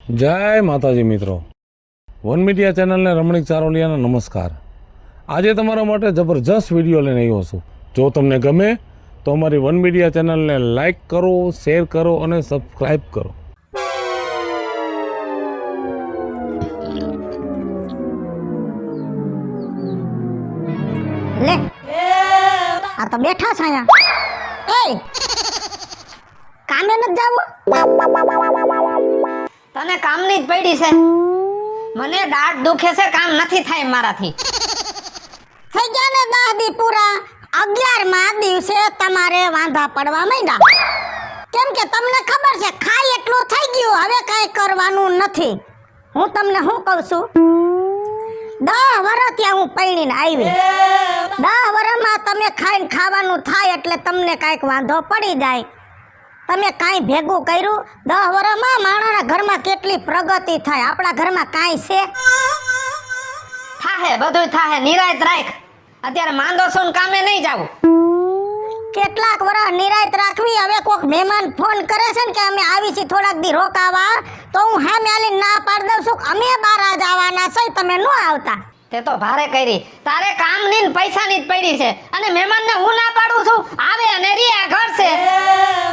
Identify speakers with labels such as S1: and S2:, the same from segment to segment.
S1: જય માતાજી મિત્રો, વન મીડિયા ચેનલને રમણીક ચારોલિયાના નમસ્કાર। આજે તમારા માટે જબરજસ્ત વિડીયો લઈને આવ્યો છું। જો તમને ગમે તો અમારી વન મીડિયા ચેનલને લાઈક કરો, શેર કરો અને સબસ્ક્રાઈબ કરો।
S2: લે આ તો બેઠા છે અહીંયા। એય કામે નથી જાવું?
S3: તને કામની જ પડી છે। મને દાઢ દુખે છે, કામ નથી થાય મારાથી।
S2: થઈ ગયા ને 10 દી પૂરા, 11મા દિવસે તમારે વાંધા પડવા માંડ્યા। કેમ કે તમને ખબર છે ખાઈ એટલું થઈ ગયું, હવે કાંઈ કરવાનું નથી। હું તમને શું કહું છું, 10 વર્ષ ત્યાં હું પૈણીને આવી, 10 વર્ષમાં તમે ખાઈને ખાવાનું થાય એટલે તમને કાંઈક વાંધો પડી જાય। તમે કાંઈ ભેગું કર્યું? 10 વર્ષમાં માણાના ઘરમાં કેટલી પ્રગતિ થાય, આપણા ઘરમાં કાંઈ છે?
S3: થાહે, બધું થાહે, નિરાયત રાખ। અત્યારે માંદો છું ને કામે નહીં જાવું।
S2: કેટલાક વર્ષ નિરાયત રાખવી। હવે કોક મહેમાન ફોન કરે છે ને કે અમે આવી છીએ થોડાક દી રોકાવા, તો હું સામે આલીને ના પાડી દઉં છું કે અમે બહાર જ આવવાના છે, તમે ન આવતા।
S3: તે તો ભારે કરી, તારે કામની ને પૈસાની જ પડી છે અને મહેમાનને હું ના પાડું છું, આવે અને રિયા ઘર છે।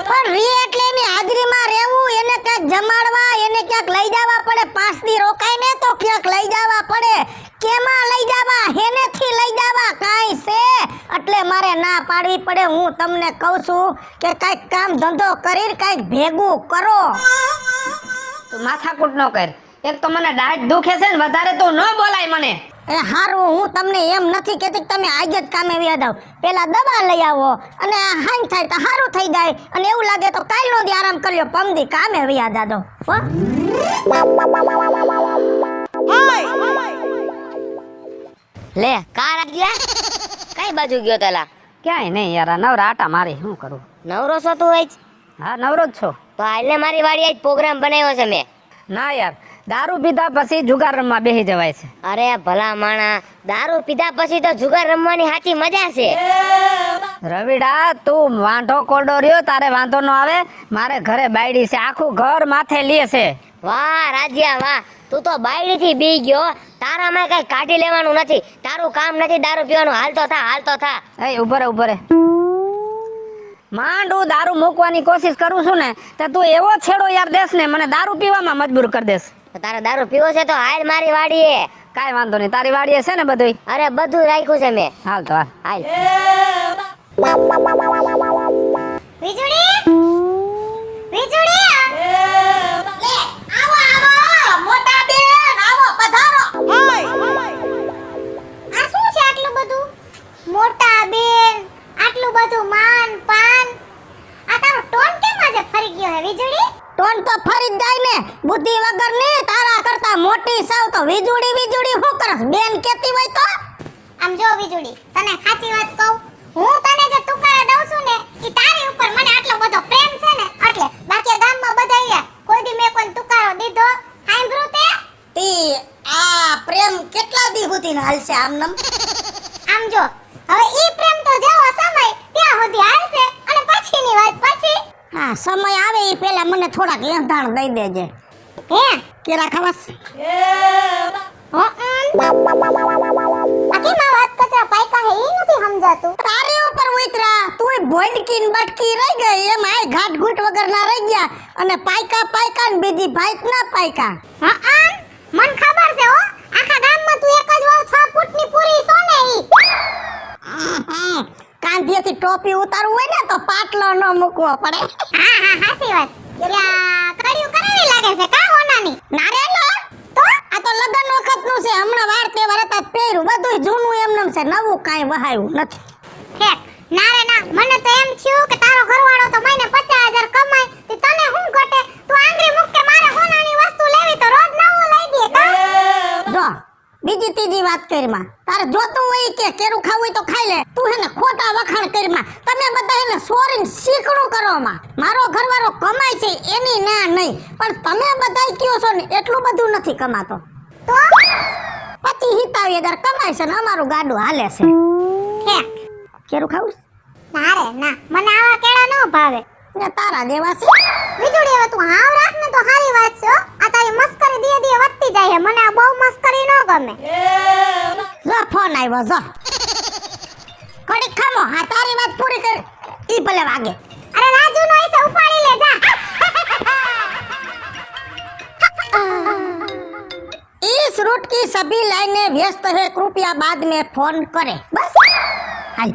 S2: પણ રી એટલે એની હાજરીમાં રહેવું, એને ક્યાંક જમાડવા, એને ક્યાંક લઈ જવા પડે। 5 દી રોકાય ને તો ક્યાંક લઈ જવા પડે। કેમાં લઈ જવા, હેનેથી લઈ જવા, કાંઈ છે એટલે મારે ના પાડવી પડે। હું તમને કહું છું કે કાંઈક કામ ધંધો કરીને કાંઈક ભેગું કરો।
S3: તું માથાકૂટ ન કર। એક તો મને દાઢ દુખે છે ને વધારે તું ન બોલાય મને।
S2: એ હારું, હું તમને એમ નથી કહેતી કે તમે આજે જ કામે વ્યા જાવ, પેલા દવા લઈ આવો અને હાંજ થાય તો સારું થઈ જાય, અને એવું લાગે તો કાલનો દી આરામ કરી લો, પમદી કામે વ્યા જાજો હો।
S4: લે કાર ગયા કઈ બાજુ ગયો તેલા?
S3: ક્યાંય નહીં યાર, નવરા આટા મારી શું કરું?
S4: નવરો છો તું આજ?
S3: હા, નવરો જ છો।
S4: તો હાલને મારી વાડી આજ પ્રોગ્રામ બનાવ્યો છે મેં।
S3: ના યાર, દારૂ પીધા પછી જુગાર રમવા બેસી જવાય છે।
S4: અરે ભલા માણા, દારૂ પીધા પછી તો જુગાર રમવાની સાચી મજા છે।
S3: રવિડા, તું વાંઢો કોરડો રહ્યો, તારે વાંધો ન આવે। મારે ઘરે બાયડી છે, આખું ઘર માથે લે છે।
S4: વાહ રાજ્યા વાહ, તું તો બાયડી થી બી ગયો। તારામાં કઈ કાઢી લેવાનું નથી, તારું કામ નથી દારૂ પીવાનું। હાલતો થા, હાલતો થા।
S3: એ ઉભો રે, ઉભો રે। માંડું દારૂ મૂકવાની કોશિશ કરું છું ને તે તું એવો છેડો યાર દેશ ને મને દારૂ પીવામાં મજબૂર કરી દેશ।
S4: તારે દારૂ પીવો છે તો હાલ મારી વાડીએ।
S3: કાંઈ વાંધો નહીં, તારી વાડીએ છે ને બધું?
S4: અરે બધું રાખ્યું છે મેં।
S3: હાલ તો હાલ।
S2: વીજળી વીજળી લે આવો આવો મોટા બેન, આવો પધારો। આ શું છે આટલું બધું? મોટા બેન, આટલું બધું માન પાન, આ તારો ટોન કેમ આજે ફરી ગયો હે વીજળી? ટોન તો ફરી જ જાય ને, બુદ્ધિ વગર ને, તારા કરતા મોટી સાવ તો વીજળી વીજળી શું કરસ? બેન કેતી હોય તો આમ જો વીજળી, તને સાચી વાત કહું, હું તને જે તુકારા દઉં છું ને ઈ તારી ઉપર મને આટલો બધો પ્રેમ છે ને એટલે, બાકી ગામમાં બધાય કોઈ દી મેં કોઈ તુકારો દીધો સાંભળ્યું તે? તી આ પ્રેમ કેટલા દી સુધી હાલશે આમનમ? આમ જો, હવે ઈ પ્રેમ તો જેવો સમય ત્યાં સુધી હાલશે, અને પછીની વાત પછી। હા, સમય આવે ઈ પહેલા મને થોડાક લેંધાણ દઈ દેજે। હે કેરા ખાવાસ? બાકી માં વાત કચરા પાઈકા હે ઈ નથી સમજાતું। તારી ઉપર ઉતરા, તુંય ભોંડકીન બટકી રહી ગઈ, એમ આય ઘાટ ઘૂટ વગર ના રહી ગયા, અને પાઈકા પાઈકા ને બીજી ભાઈત ના પાઈકા। હા મન ખબર છે હો, આખા ગામમાં તું એક જ વાવ 6 ફૂટની પૂરી છો ને ઈ। કાંધીએથી ટોપી ઉતારવું હોય ને તો પાટલો ન મૂકવો પડે। હા હા સાચી વાત। યા કડિયું કરાવી લાગે છે કા હોનાની? ના રે ના, તો આ તો લગન વખતનું છે, હમણાં વાર તહેવાર હતા પહેર્યું, બધું જૂનું એમનેમ છે, નવું કાંઈ વહાયું નથી। ઠેક ના રે ના, મને તો એમ થયું કે તારો ઘરવાળો તો મહિને 50,000 કમાય, તે તને શું ઘટે? તું આંગળી મૂક કે મારે હોનાની વસ્તુ લેવી તો રોજ નવું લઈ દે કા? જો બીજી ત્રીજી વાત કરીમાં, તારે જોતું હોય કે કેરું ખાવું હોય તો ખાઈ લે, તું હેને ખોટા વખાણ કરીમાં, તમે બધા એને સોરીને શીખણું કરોમાં। મારો ઘરવાળો કમાય છે એની ના નહીં, પણ તમે બધાય કયો છો ને એટલું બધું નથી કમાતો, તો 25,000 કમાય છે ને અમારું ગાડું હાલે છે। હે કેરું ખાવું? ના રે ના, મને આવા કેળા ન ભાવે, ને તારા જેવા છે વીજળી। હવે તું હાવ રાખ ને તો સારી વાત છે। આ તારી મસ્કરી ધીરે ધીરે વધતી જાય છે. મને આ બહુ મસ્કરી ન ગમે. જો ફોન આવ્યો જો. ઘડીક ખામો. આ તારી વાત પૂરી કર. ઈ ભલે વાગે. અરે રાજુ નો એસે ઉપાડી લે જા. इस रूट की सभी लाइनें व्यस्त है, कृपया बाद में फोन करें. बस हाल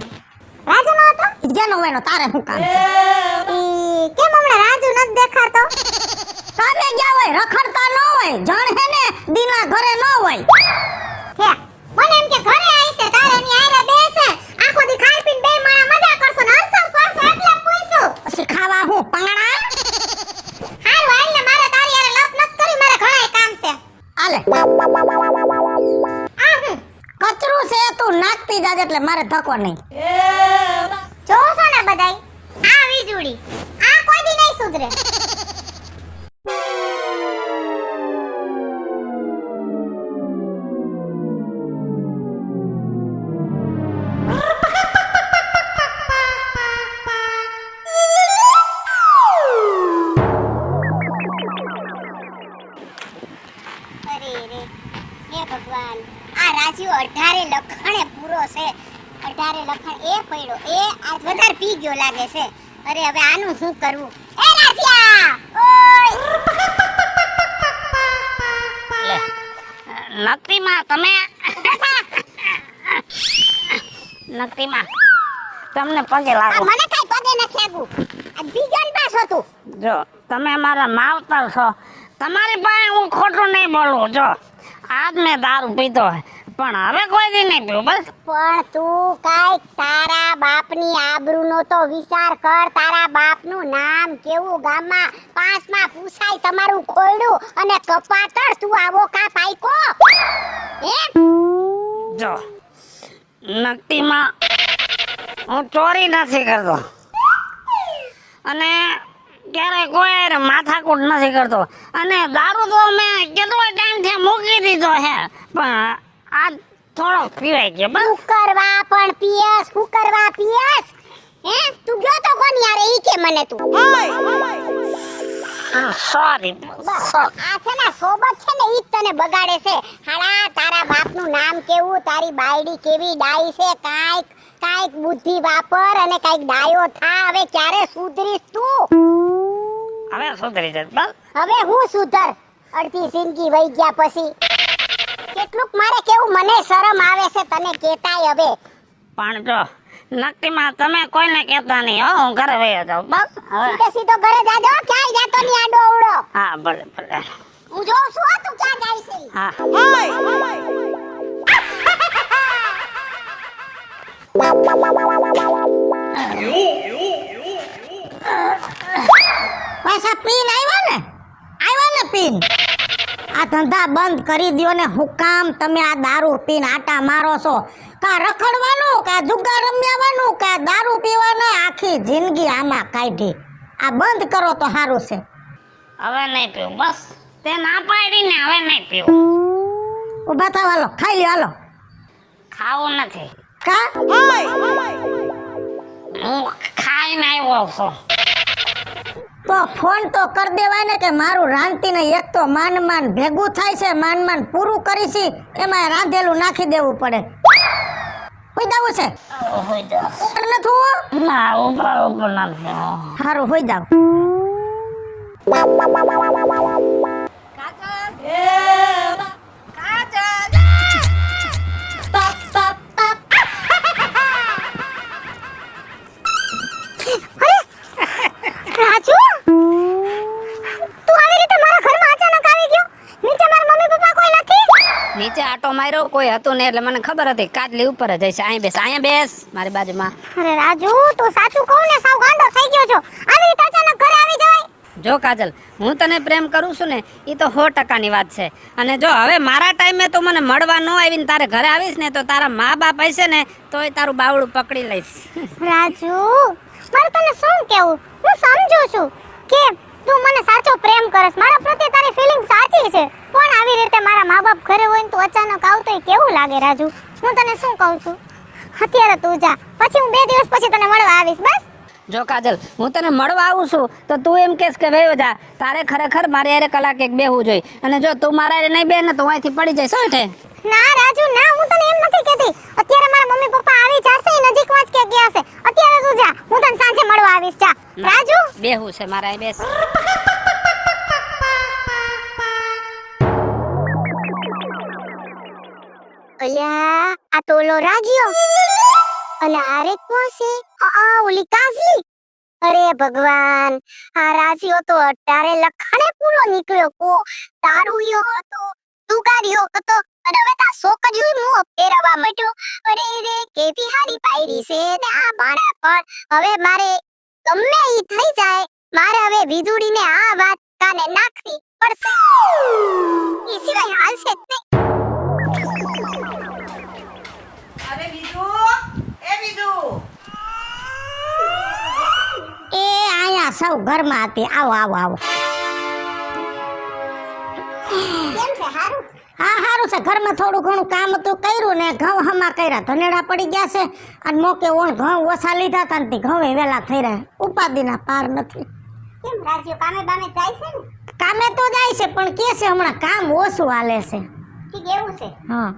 S2: રાજુ નો હતો જેનો વેનો તારે શું કામ છે? કેમ હમણાં રાજુ નથી દેખાતો? કામે ગયા હોય, રખડતા ન હોય, જણ હે ને દીના ઘરે ન હોય. હે મને એમ કે ઘરે આવી છે તારે ની આરે બેસે આખો દી ખાઈ પીને બે માણા મજા કરશો ને હરસમ ફરશે એટલે પૂછ્યું. પછી ખાવા હું પાંગણા? હાલ વાલ ને મારે તારી આરે લપ નત કરી, મારે ઘણાય કામ છે. આલે કચરું છે તું નાખતી જાજે એટલે મારે ધક્કો નહીં. જોશો ને બધાય આ વીજળી આ કોઈ દી નહીં સુધરે. ભગવાન આ રાજુ 18 લખણે પૂરો છે. 18 લખણ એ પડ્યો એ આજ વધારે પી ગયો લાગે છે. અરે હવે આનું શું કરવું? એ રાજ્યા ઓય
S3: નક્તિમાં તમે નક્તિમાં તમને પગે લાગો.
S2: મને કઈ પગે નથી આગું. આ બીજન પાછો તું.
S3: જો તમે મારા માવતર છો, તમારી પાસે હું ખોટું નહીં બોલું. જો આજ મેં દારૂ પીધો પણ હવે કોઈ દી નહીં પીવું. બસ
S2: પણ તું કાઈ તારા બાપની આબરૂનો તો વિચાર કર. તારા બાપનું નામ કેવું ગામમાં પાંચમાં પૂછાય તમારું ખોયડું અને કપાતર તું આવો કા પાઈકો હે?
S3: જો નક્તિમાં હું ચોરી નથી કરતો અને ક્યારેય કોઈ માથાકૂટ નથી કરતો અને દારૂ તો મેં કેટલો ટાઈમથી મૂકી દીધો છે પણ આ થોડો પીવાય ગયો. બસ
S2: કરવા પણ પીએસ કરવા પીએસ હે તું ગયો તો કોની યાર ઈ કે મને તું
S3: સોરી.
S2: આ છે ને સોબત છે ને ઈ જ તને બગાડે છે. હાડા તારા બાપનું નામ કેવું, તારી બાયડી કેવી ડાઈ છે, કાઈક બુદ્ધિ વાપર અને કાઈક ડાયો થા. હવે ક્યારે સુધરીશ તું?
S3: હવે સુધરી જશે. બસ
S2: હવે હું સુધર? અડધી જિંદગી વહી ગયા પછી કેટલુંક મારે કેવું મને શરમ આવે છે તને કેતાય. હવે
S3: પણ જો નક્કીમાં તમે કોઈને કહેતા નહીં હો, હું ઘરે વહી જાઉં. બસ હવે
S2: સીધે સીધો ઘરે જાજો, ક્યાંય જાતો નહીં આડો અવડો.
S3: હા ભલે ભલે.
S2: હું જોઉં છું હો તું ક્યાં જાય છે.
S3: હા
S2: પાછા પીન આવ્યા ને પીન. આ ધંધા બંધ કરી દ્યો ને. હું કામ તમે આ દારૂ પીન આટા મારો છો? કા રખડવાનું, કા જુગાર રમ્યાવાનું, કા દારૂ પીવાના? આખી જિંદગી આમાં કાઢી. આ બંધ કરો તો સારું છે.
S3: હવે નહીં પીવું. બસ તે ના પાડી ને હવે નહીં પીવું.
S2: ઊભા થાવ, હાલો ખાઈ લ્યો. હાલો
S3: ખાવું નથી.
S2: કા
S3: હું ખાઈને આવ્યો છું.
S2: તો ફોન તો કર દેવાય ને કે મારું રાંધીને એક તો માન ભેગું થાય છે, માન પૂરું કરી છે, એમાં રાંધેલું નાખી દેવું પડે. હોઈ જાવું છે?
S3: હોઈ જાવ. ના ઉપર નથી.
S2: સારું હોઈ જાવ. રાજુ તું આવી રીતે મારા ઘરમાં અચાનક આવી ગયો? નીચે મારા મમ્મી પપ્પા કોઈ નથી?
S3: નીચે આટો માર્યો, કોઈ હતું નહીં એટલે મને ખબર હતી કાટલી ઉપર જ હશે. અહીંયા બેસ મારી બાજુમાં.
S2: અરે રાજુ તું સાચું કહું ને સાવ ગાંડો થઈ ગયો છો. આવી રીતે અચાનક ઘરે આવી જવાય?
S3: જો કાજલ, હું તને પ્રેમ કરું છું ને એ તો 100%ની વાત છે. અને જો હવે મારા ટાઈમે તું મને મળવા ન આવીને તારે ઘરે આવીશ ને તો તારા મા બાપ હશે ને તોય તારું બાવડું પકડી લઈશ.
S2: રાજુ મારે તને શું કહેવું? હું સમજુ છું કે તું મને સાચો પ્રેમ કરસ, મારા પ્રત્યે તારી ફીલિંગ સાચી છે, પણ આવી રીતે મારા મા બાપ ઘરે હોય ને તું અચાનક આવતો હોય કેવું લાગે રાજુ? હું તને શું કહું છું, અત્યારે તું જા, પછી હું 2 દિવસ પછી તને મળવા આવીશ. બસ
S3: જો કાજલ, હું તને મળવા આવું છું તો તું એમ કહેશ કે વયો જા. તારે ખરેખર મારે હારે કલાક એક બેહવું જોઈએ. અને જો તું મારા હારે નહીં બે ને તો હું અહીંથી પડી જઈશ હો હેઠે.
S2: ના રાજુ ના, હું તને એમ નથી કહેતી. અત્યારે મારા મમ્મી પપ્પા આવી જશે, નજીકમાં જ ક્યાં ગયા છે. અત્યારે તું જા, હું તને સાંજે મળવા આવીશ. જા રાજુ.
S3: બેહવું છે મારે અહીં બેસ.
S2: અલ્યા આ તો ઓલો રાજીઓ. અલ્યા આરે કોણ છે? આ ઓલી કાજલી. અરે ભગવાન, આ રાજીઓ તો અટારે લખાણે પૂરો નીકળ્યો. કો તારુયો હતો, તુગારીયો હતો, અને હવે તા છોકરીઓ મોં ફેરવા માંડ્યો. અરે રે કેવી હારી પાયરી છે ને આ બાણા પણ. હવે મારે ગમે ઈ થઈ જાય, મારે હવે વીજળીને આ વાત કાને નાખવી પડશે. ઈ સિવાય હાલશે જ નહીં.
S5: અરે બીજુ એ બીજુ
S2: એ આયા સૌ ઘરમાં હતી. આવો આવો આવો. કેમ છે? હારું? હા હારું છે. ઘરમાં થોડું ઘણું કામ હતું, કર્યું ને ઘઉં હમા કર્યા. ધનેડા પડી ગયા છે અને મોકે ઓણ ઘઉં ઓછા લીધા હતા ને ઘઉં વેલા થઈ રહ્યા. ઉપાધિના પાર નથી. કેમ રાજ્યો કામે બામે જાય છે ને? કામે તો જાય છે પણ કે છે હમણાં કામ ઓછું હાલે છે. ઠીક એવું છે? હા.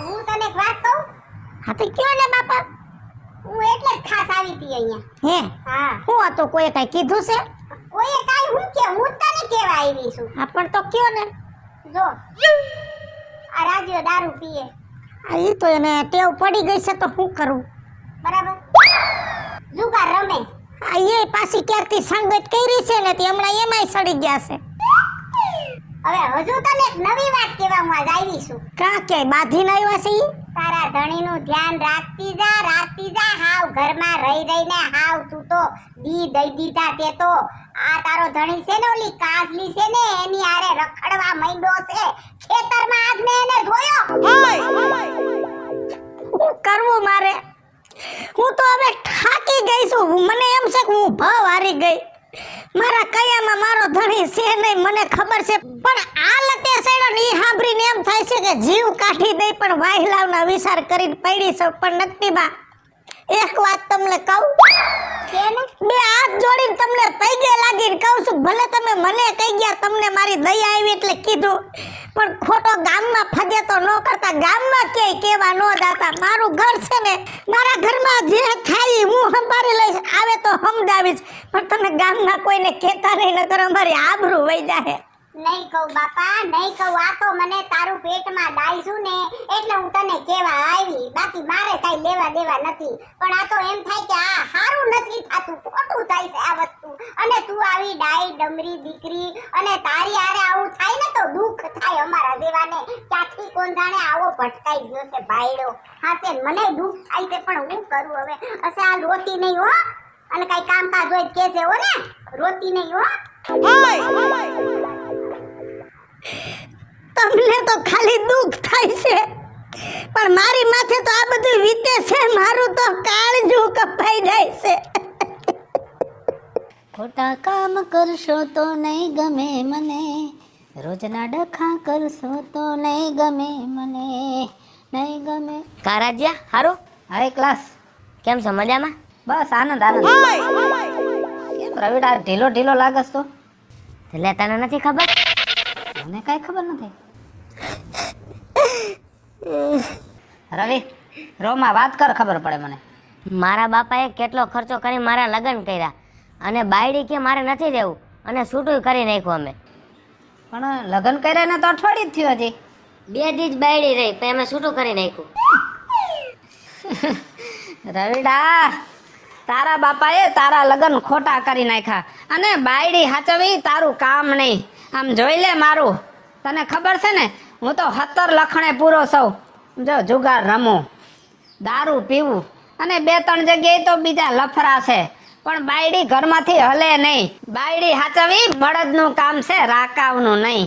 S2: હું તને એક વાત કહું? હા તો કયો ને બાપા. હું એટલે જ ખાસ આવી હતી અહીંયા. હે? હા. હું હતો કોઈ કઈ કીધું છે? કોઈએ કાઈ હું કે હું તને કેવા આવી છું. હા પણ તો કયો ને. જો આ રાજ્યો દારૂ પીએ. આ ઈ તો એને ટેવ પડી ગઈ છે તો શું કરું? બરાબર. જુગાર રમે. આ એ પાછી ક્યારથી સંગત કરી છે ને તે હમણાં એમાંય સડી ગયા છે. હવે હજુ તને એક નવી વાત કહેવા હું આજ આવી છું. કા કે બાધીને આવ્યા છે ઈ? તારા ધણીનું ધ્યાન રાખતી જા હાવ ઘરમાં રહી રહીને હાવ તું તો દી દઈ દીધા. તે તો આ તારો ધણી છે ને ઓલી કાજલી છે ને એની આરે રખડવા માંડ્યો છે ખેતરમાં. આજ મેં એને જોયો. શું કરવું મારે? હું તો હવે થાકી ગઈ છું. મને એમ છે કે હું ભાવ હારી ગઈ. મારા કયામાં મારો ધણી છે નહીં મને ખબર છે, પણ આ લતે સડો ને ઈ સાંભળીને એમ થાય છે કે જીવ કાઢી દઈ પણ વાહિલાવના વિચાર કરીને પડી છે. પણ નથી બા, એક વાત તમને કહું. બે હાથ જોડીને તમને પૈગે લાગીને કહું છું, ભલે તમે મને કહી ગયા તમને મારી દયા આવી એટલે કીધું, પણ ખોટો ગામમાં ફજે તો ન કરતા ગામમાં ક્યાંય કેવા ન જાતા. મારું ઘર છે ને, મારા ઘરમાં જે થાય હું સંભાળી લઈશ. આવે તો સમજાવીશ, પણ તમે ગામમાં કોઈને કહેતા નહીં, નકર અમારી આબરૂ વહી જાય. નહીં કહું બાપા, નહીં કહું. આ તો મને તારું પેટમાં ડાયશું ને એટલે હું તને કહેવા આવી. બાકી મારે કઈ લેવા દેવા નથી. પણ આ તો એમ થાય કે આ સારું નથી થાતું, ખોટું થાય છે આ વસ્તુ. અને તું આવી ડાઈ ડમરી દીકરી અને તારી આરે આવું થાય ને તો દુઃખ થાય અમારા દેવાને. ક્યાંથી કોણ જાણે આવો ભટકાઈ ગયો છે ભાઈડો. હા તે મને દુઃખ થાય છે પણ હું કરું હવે. અસે આ રોતી નહીં હો, અને કઈ કામકાજ હોય કે છે હો ને, રોતી નહીં હો. તમને તો ખાલી દુઃખ થાય છે, પણ મારી માથે તો આ બધું વીતે છે. મારું તો કાળજું કપાઈ જાય છે.
S3: ખોટા કામ કરશો તો નહીં ગમે મને, રોજના ડખા કરશો તો નહીં ગમે મને, નહીં ગમે.
S4: કારાજ્યા હારું?
S3: હાય ક્લાસ.
S4: કેમ છો? મજામાં?
S3: બસ આનંદ આનંદ. કેમ રવિડા ઢીલો ઢીલો લાગસ તો?
S4: એટલે તને નથી ખબર?
S3: મને કાંઈ ખબર નથી. રવિ રોમાં વાત કર, ખબર પડે મને.
S4: મારા બાપાએ કેટલો ખર્ચો કરી મારા લગ્ન કર્યા, અને બાયડી કે મારે નથી રહેવું, અને છૂટું કરી નાખ્યું અમે.
S3: પણ લગ્ન કર્યા ને તો અઠવાડિયું જ થયું હજી.
S4: 2 દી જ બાયડી રહી પણ અમે છૂટું કરી નાખ્યું.
S3: રવિડા તારા બાપાએ તારા લગ્ન ખોટા કરી નાખ્યા, અને બાયડી હાચવી તારું કામ નહીં. આમ જોઈ લે મારું, તને ખબર છે ને હું તો 17 લખણે પૂરો સૌ. જો જુગાર રમું, દારૂ પીવું, અને 2-3 જગ્યાએ તો બીજા લફરા છે, પણ બાયડી ઘરમાંથી હલે નહીં. બાયડી હાચવી બળદનું કામ છે, રાકાવનું નહીં.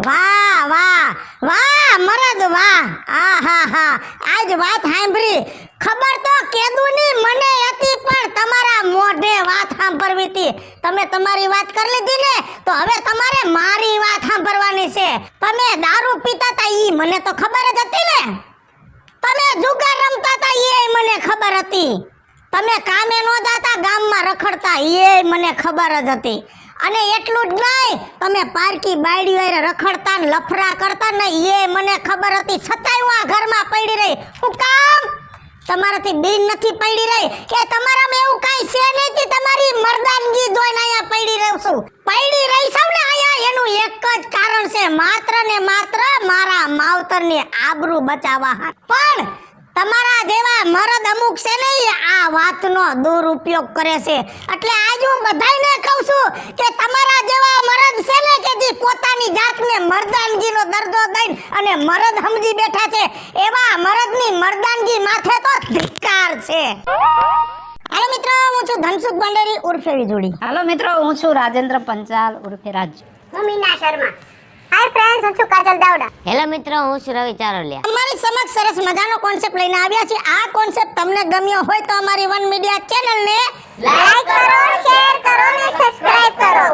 S2: વાહ વાહ વાહ મરદ વાહ. આ હા હા, આજ વાત સાંભળી. ખબર તો કેદુની મને હતી, પણ તમારા મોઢે વાત સાંભળવી હતી. તમે તમારી વાત કરી લીધી ને, તો હવે તમારે મારી વાત સાંભળવાની છે. તમે દારૂ પીતા હતા ઈ મને તો ખબર જ હતી ને. તમે જુગાર રમતા હતા એ મને ખબર હતી. તમે કામે નો જાતા, ગામમાં રખડતા એ મને ખબર જ હતી. અને એટલું જ નહીં, તમે પારકી બાયડી હારે રખડતા ને લફરા કરતા ને એ મને ખબર હતી. છતાંય હું આ ઘરમાં પડી રહી. હું કામ તમારાથી બીન નથી પડી રહી કે તમારામાં એવું કાંઈ છે નહીં કે તમારી મર્દાનગી જોઈને અહીંયા પડી રહું છું. પડી રહી છું ને અહીંયા એનું એક જ કારણ છે, માત્ર ને માત્ર મારા માવતરની આબરૂ બચાવવા. પણ તમારા જેવા મરદ અમુક છે ને એ આ વાતનો દુરુપયોગ કરે છે. એટલે આજ હું બધાયને કહું છું કે તમારા જેવા મરદ છે ને કે જે પોતાની જાતને મર્દાનગીનો દરજ્જો દઈને અને મરદ સમજી બેઠા છે, એવા મરદની મર્દાનગી માથે તો ધિક્કાર છે. હાલો મિત્રો, હું છું ધનસુખ ભંડેરી ઉર્ફે વીજળી.
S3: હાલો મિત્રો, હું છું રાજેન્દ્ર પંચાલ ઉર્ફે રાજુ.
S2: હું મીના શર્મા. હાય ફ્રેન્ડ્સ, હું છું કાજલ દાવડા.
S4: હેલો મિત્રો, હું છું રવિ ચારોલિયા.
S2: અમારી સમક્ષ સરસ મજાનો કોન્સેપ્ટ લઈને આવ્યા છે. આ કોન્સેપ્ટ તમને ગમ્યો હોય તો અમારી વન મીડિયા ચેનલને લાઈક કરો, શેર કરો અને સબસ્ક્રાઇબ કરો.